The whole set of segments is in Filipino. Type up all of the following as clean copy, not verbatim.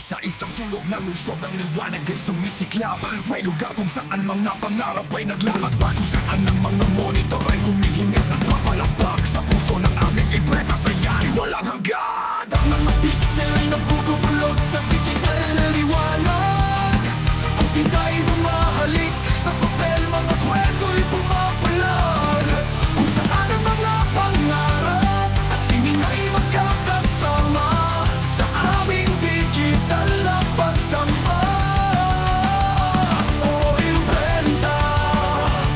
Sa isang sulok na lungsod ng liwanag ay sumisiklab. May lugar kung saan mga pangarap ay naglalakbay, kung saan ang mga monitor ay humihingit at papalakpak. Sa puso ng aming ibreta sa yari walang hanggan. Ang mga pixel ay nabubulot sa digital na liwanag. Kung tinday bumahalik sa papel, mga kwento'y pumapalag. Kung saan ang mga pangarap at sining ay magkakasama sa aming digital na pagsamba. O imprenta,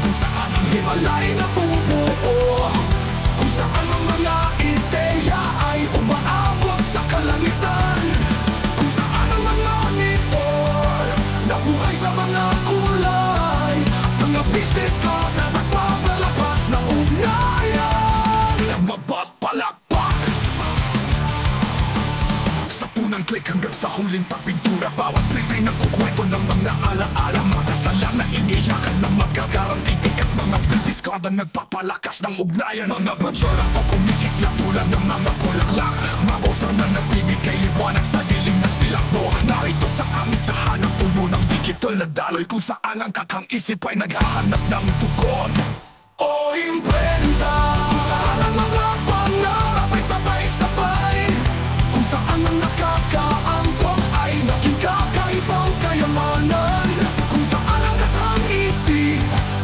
kung saan ang himalay na bubuo, kung saan ang mga ideya ay umaabot sa kalangitan, kung saan ang mga monitor nabuhay sa mga kulay, mga business card na nagpapalakas ng ugnayan na mapapalakpak. Sa punang click hanggang sa huling pagpintura, bawat print ay nagkukwento ng mga alaala, mga sala na iniyakan ng magagarantig at mga business card na nagpapalakas ng ugnayan, mga brochure o kumikisla tulad ng mga bulaklak, mga poster na nagbibigay liwanag sa dilim na silakbo. Narito sa aming tahanan, puno ng digital na daloy, kung saan ang kakang isip ay naghahanap ng tugon. O imprenta, kung saan ang mga pangarap ay sabay-sabay, kung saan ang nakakaangkong ay naging kakaibang kayamanan, kung saan ang kakang isip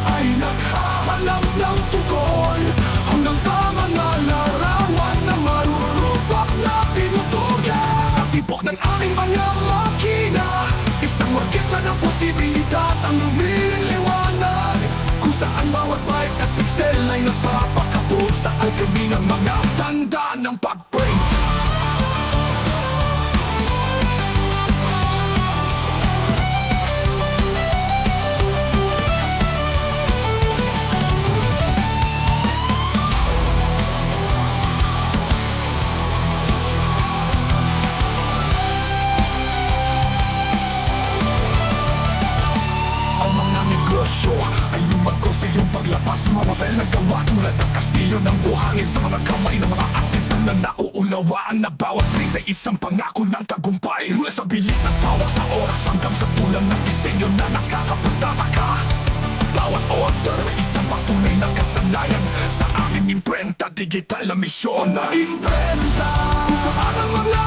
ay naghahanap ng tugon, hanggang sa mga larawan na marurupak na tinutugan. Sa tibok ng aming mga makina, isang orkestra ng posibilidad ang lumiliwanag, kung saan bawat byte at pixel ay nagpapakabog sa alchemy ng mga tanda ng pag-print. Ay lumago sa iyong paglabas, mga papel na gawa tulad ng kastilyo ng buhangin sa mga kamay ng mga artist na nauunawaan na bawat print ay isang pangako ng tagumpay. Mula sa bilis ng tawag sa oras hanggang sa tulang ng disenyo na nakakapagtataka, bawat order ay isang patunay ng kasanayan sa aming imprenta, digital na misyon na imprenta, kung saan ang mga